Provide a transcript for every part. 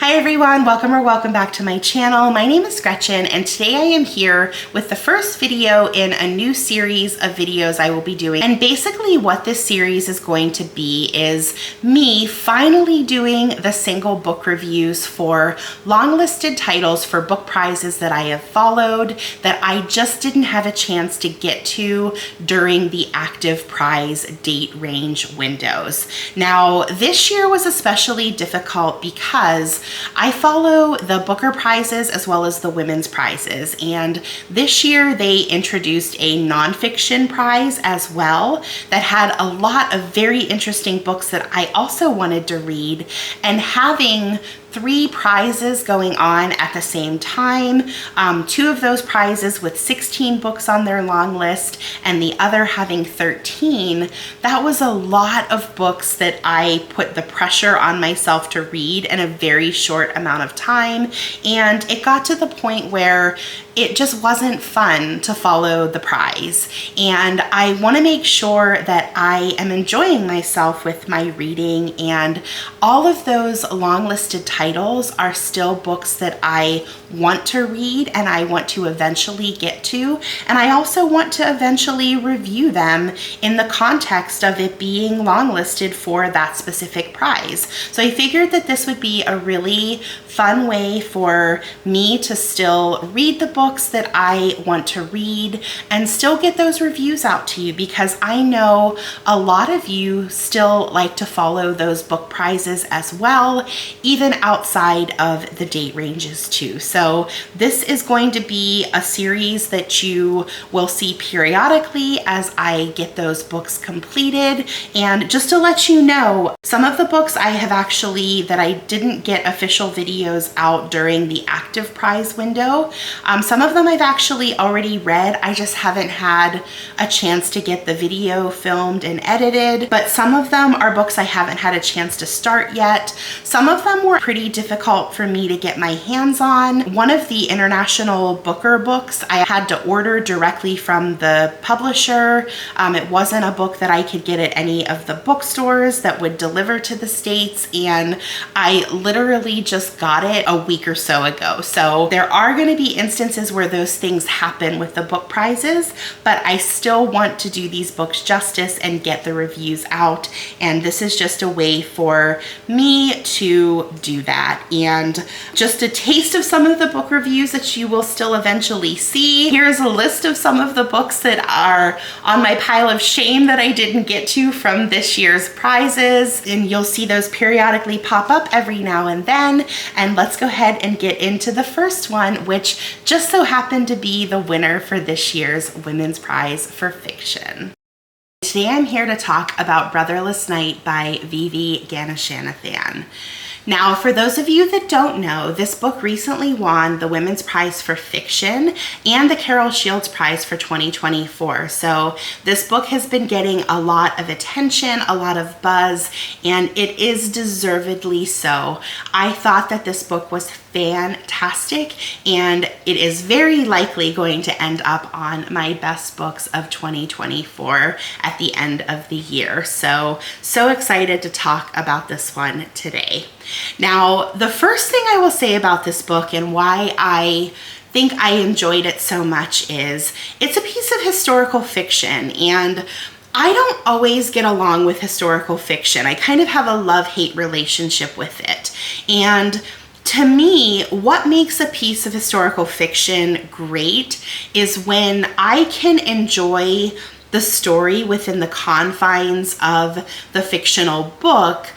Hi everyone, welcome back to my channel. My name is Gretchen and today I am here with the first video in a new series of videos I will be doing. And basically what this series is going to be is me finally doing the single book reviews for long-listed titles for book prizes that I have followed that I just didn't have a chance to get to during the active prize date range windows. Now, this year was especially difficult because I follow the Booker prizes as well as the women's prizes, and this year they introduced a nonfiction prize as well that had a lot of very interesting books that I also wanted to read, and having 3 prizes going on at the same time, 2 of those prizes with 16 books on their long list and the other having 13, that was a lot of books that I put the pressure on myself to read in a very short amount of time, and it got to the point where it just wasn't fun to follow the prize, and I want to make sure that I am enjoying myself with my reading, and all of those long-listed titles are still books that I want to read and I want to eventually get to, and I also want to eventually review them in the context of it being long-listed for that specific prize. So I figured that this would be a really fun way for me to still read the books that I want to read and still get those reviews out to you, because I know a lot of you still like to follow those book prizes as well, even outside of the date ranges too. So this is going to be a series that you will see periodically as I get those books completed. And just to let you know, some of the books I have actually, that I didn't get official videos out during the active prize window, some of them I've actually already read. I just haven't had a chance to get the video filmed and edited, but some of them are books I haven't had a chance to start yet. Some of them were pretty difficult for me to get my hands on. One of the International Booker books I had to order directly from the publisher. It wasn't a book that I could get at any of the bookstores that would deliver to the States, and I literally just got it a week or so ago. So there are going to be instances where those things happen with the book prizes, but I still want to do these books justice and get the reviews out, and this is just a way for me to do that. And just a taste of some of the book reviews that you will still eventually see. Here's a list of some of the books that are on my pile of shame that I didn't get to from this year's prizes, and you'll see those periodically pop up every now and then. And let's go ahead and get into the first one, which just so happened to be the winner for this year's Women's Prize for Fiction. Today I'm here to talk about Brotherless Night by V.V. Ganeshananthan. Now, for those of you that don't know, this book recently won the Women's Prize for Fiction and the Carol Shields Prize for 2024. So this book has been getting a lot of attention, a lot of buzz, and it is deservedly so. I thought that this book was fantastic, and it is very likely going to end up on my best books of 2024 at the end of the year. So excited to talk about this one today. Now, the first thing I will say about this book and why I think I enjoyed it so much is it's a piece of historical fiction, and I don't always get along with historical fiction. I kind of have a love-hate relationship with it. And to me, what makes a piece of historical fiction great is when I can enjoy the story within the confines of the fictional book,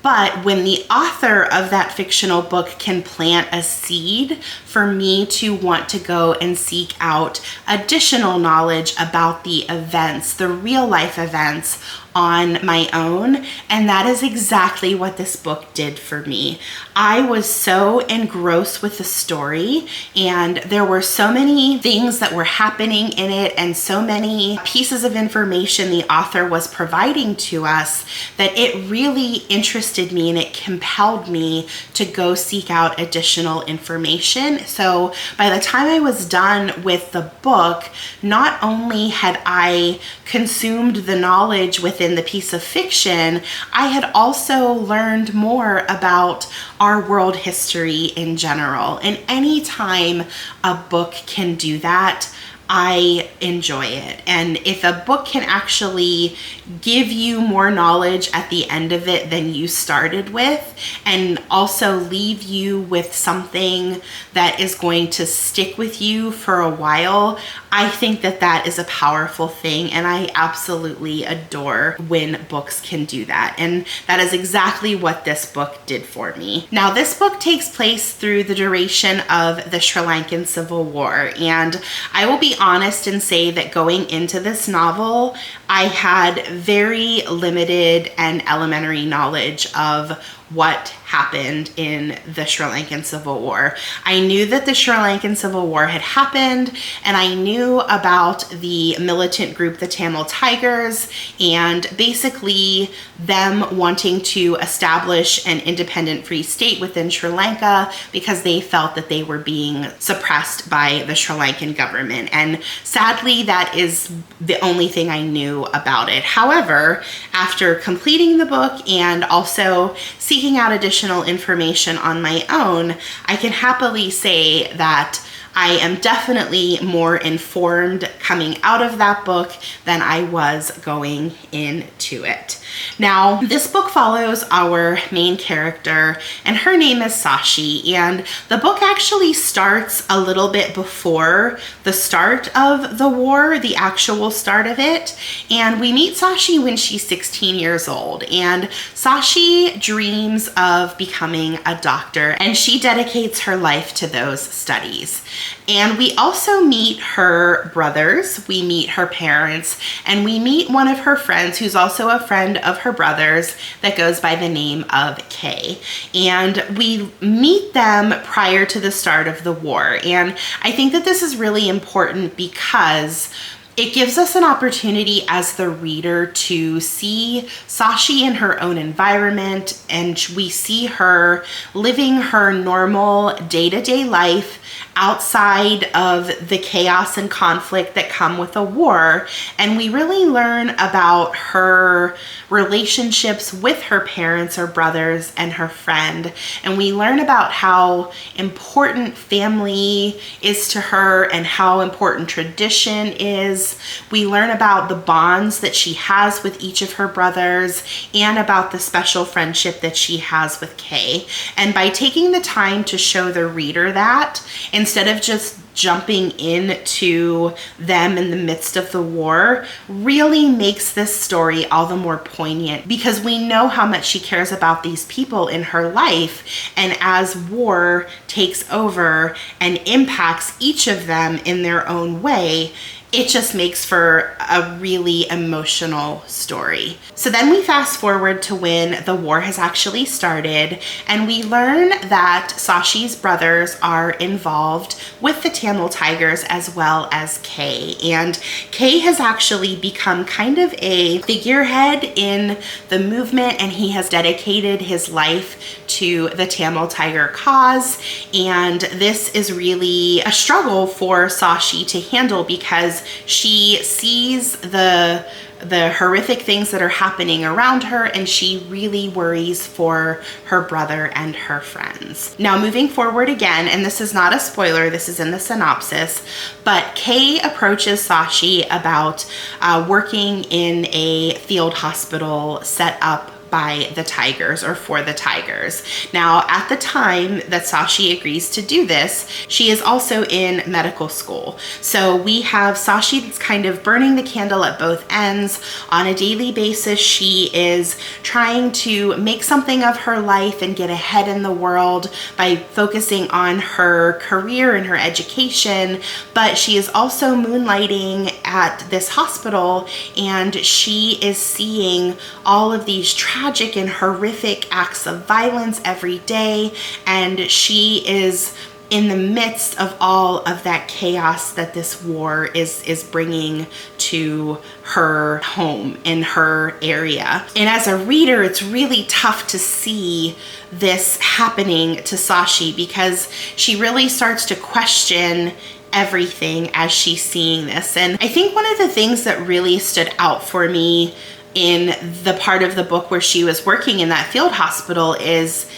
but when the author of that fictional book can plant a seed for me to want to go and seek out additional knowledge about the events, the real life events on my own, and that is exactly what this book did for me. I was so engrossed with the story, and there were so many things that were happening in it and so many pieces of information the author was providing to us that it really interested interested me and it compelled me to go seek out additional information. So by the time I was done with the book, not only had I consumed the knowledge within the piece of fiction, I had also learned more about our world history in general. And anytime a book can do that, I enjoy it. And if a book can actually give you more knowledge at the end of it than you started with, and also leave you with something that is going to stick with you for a while, I think that that is a powerful thing, and I absolutely adore when books can do that. And that is exactly what this book did for me. Now, this book takes place through the duration of the Sri Lankan Civil War, and I will be honest and say that going into this novel, I had very limited and elementary knowledge of what happened in the Sri Lankan Civil War. I knew that the Sri Lankan Civil War had happened, and I knew about the militant group, the Tamil Tigers, and basically them wanting to establish an independent free state within Sri Lanka because they felt that they were being suppressed by the Sri Lankan government. And sadly, that is the only thing I knew about it. However, after completing the book and also seeking out additional information on my own, I can happily say that I am definitely more informed coming out of that book than I was going into it. Now, this book follows our main character, and her name is Sashi, and the book actually starts a little bit before the start of the war, the actual start of it, and we meet Sashi when she's 16 years old, and Sashi dreams of becoming a doctor, and she dedicates her life to those studies. And we also meet her brothers, we meet her parents, and we meet one of her friends who's also a friend of her brothers that goes by the name of Kay. And we meet them prior to the start of the war. And I think that this is really important because it gives us an opportunity as the reader to see Sashi in her own environment, and we see her living her normal day-to-day life outside of the chaos and conflict that come with a war. And we really learn about her relationships with her parents, her brothers, and her friend. And we learn about how important family is to her and how important tradition is. We learn about the bonds that she has with each of her brothers and about the special friendship that she has with Kay. And by taking the time to show the reader that, instead of just jumping into them in the midst of the war, really makes this story all the more poignant because we know how much she cares about these people in her life. And as war takes over and impacts each of them in their own way, it just makes for a really emotional story. So then we fast forward to when the war has actually started, and we learn that Sashi's brothers are involved with the Tamil Tigers as well as Kay. And Kay has actually become kind of a figurehead in the movement, and he has dedicated his life to the Tamil Tiger cause. And this is really a struggle for Sashi to handle because she sees the horrific things that are happening around her, and she really worries for her brother and her friends. Now, moving forward again, and this is not a spoiler, this is in the synopsis, but Kay approaches Sashi about working in a field hospital set up by the Tigers or for the Tigers. Now, at the time that Sashi agrees to do this, she is also in medical school. So we have Sashi that's kind of burning the candle at both ends. On a daily basis, she is trying to make something of her life and get ahead in the world by focusing on her career and her education, but she is also moonlighting at this hospital, and she is seeing all of these tragic and horrific acts of violence every day, and she is in the midst of all of that chaos that this war is bringing to her home in her area. And as a reader, it's really tough to see this happening to Sashi because she really starts to question everything as she's seeing this. And I think one of the things that really stood out for me in the part of the book where she was working in that field hospital is,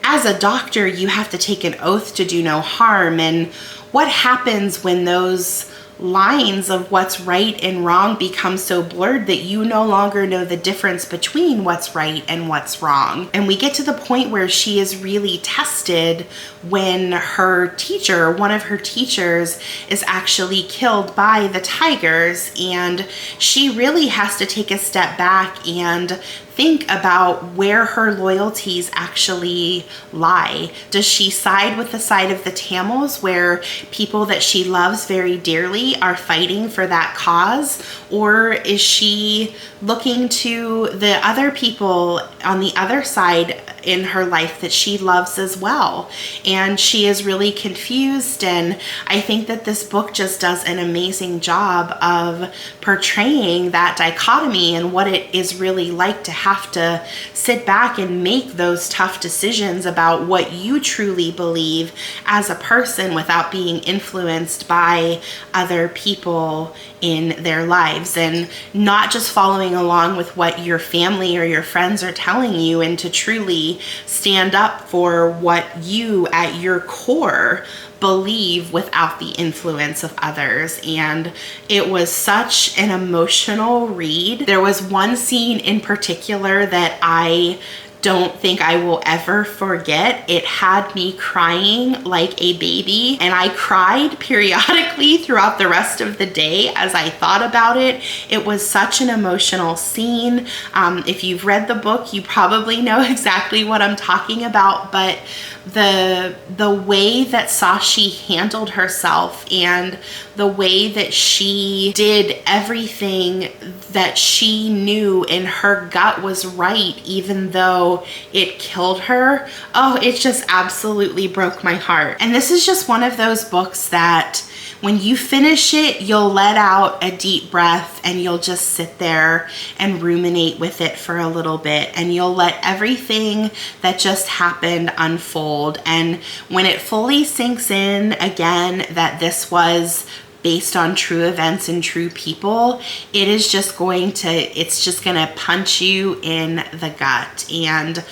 as a doctor, you have to take an oath to do no harm. And what happens when those lines of what's right and wrong become so blurred that you no longer know the difference between what's right and what's wrong? And we get to the point where she is really tested when her teacher, one of her teachers, is actually killed by the tigers, and she really has to take a step back and think about where her loyalties actually lie. Does she side with the side of the Tamils, where people that she loves very dearly are fighting for that cause? Or is she looking to the other people on the other side in her life that she loves as well? And she is really confused. And I think that this book just does an amazing job of portraying that dichotomy and what it is really like to have to sit back and make those tough decisions about what you truly believe as a person without being influenced by other people in their lives, and not just following along with what your family or your friends are telling you, and to truly stand up for what you at your core believe without the influence of others. And it was such an emotional read. There was one scene in particular that I don't think I will ever forget. It had me crying like a baby, and I cried periodically throughout the rest of the day as I thought about it. It was such an emotional scene. If you've read the book, you probably know exactly what I'm talking about, but the way that Sashi handled herself and the way that she did everything that she knew in her gut was right, even though it killed her, oh, it just absolutely broke my heart. And this is just one of those books that when you finish it, you'll let out a deep breath and you'll just sit there and ruminate with it for a little bit, and you'll let everything that just happened unfold. And when it fully sinks in again that this was based on true events and true people, it is just going to, it's just gonna punch you in the gut. And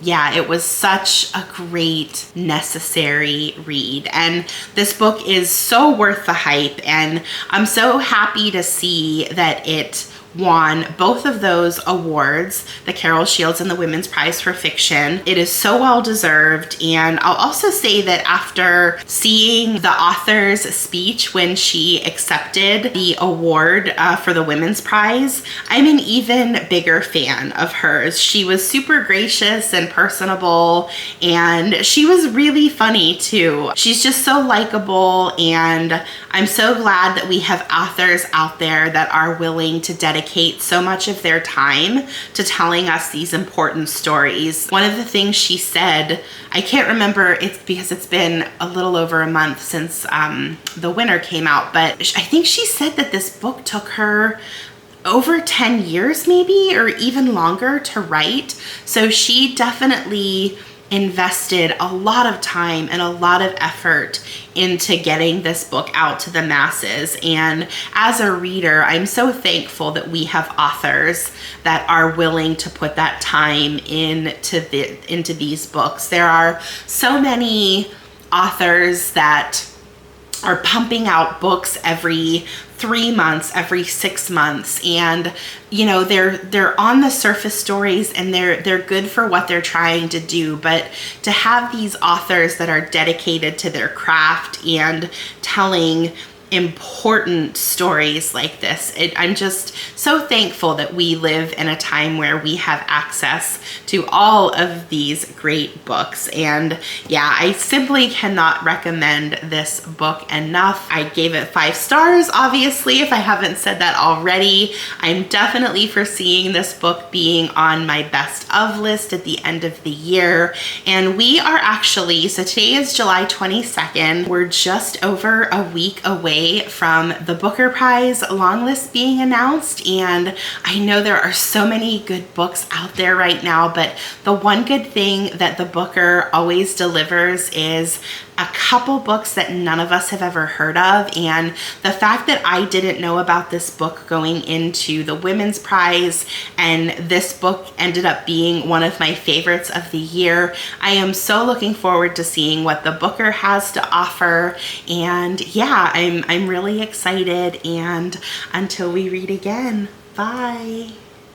yeah, it was such a great, necessary read. And this book is so worth the hype, and I'm so happy to see that it won both of those awards, the Carol Shields and the Women's Prize for Fiction. It is so well deserved. And I'll also say that after seeing the author's speech when she accepted the award for the Women's Prize, I'm an even bigger fan of hers. She was super gracious and personable, and she was really funny too. She's just so likable, and I'm so glad that we have authors out there that are willing to dedicate so much of their time to telling us these important stories. One of the things she said, I can't remember, it's because it's been a little over a month since The Winner came out, but I think she said that this book took her over 10 years maybe, or even longer to write. So she definitely invested a lot of time and a lot of effort into getting this book out to the masses. And as a reader, I'm so thankful that we have authors that are willing to put that time into these books. There are so many authors that are pumping out books every 3 months, every 6 months, and you know, they're on the surface stories, and they're good for what they're trying to do. But to have these authors that are dedicated to their craft and telling important stories like this. I'm just so thankful that we live in a time where we have access to all of these great books. And yeah, I simply cannot recommend this book enough. I gave it 5 stars, obviously, if I haven't said that already. I'm definitely foreseeing this book being on my best of list at the end of the year. And we are actually, so today is July 22nd. We're just over a week away from the Booker Prize long list being announced. And I know there are so many good books out there right now, but the one good thing that the Booker always delivers is a couple books that none of us have ever heard of. And the fact that I didn't know about this book going into the Women's Prize, and this book ended up being one of my favorites of the year, I am so looking forward to seeing what the Booker has to offer. And yeah, I'm really excited. And until we read again, bye.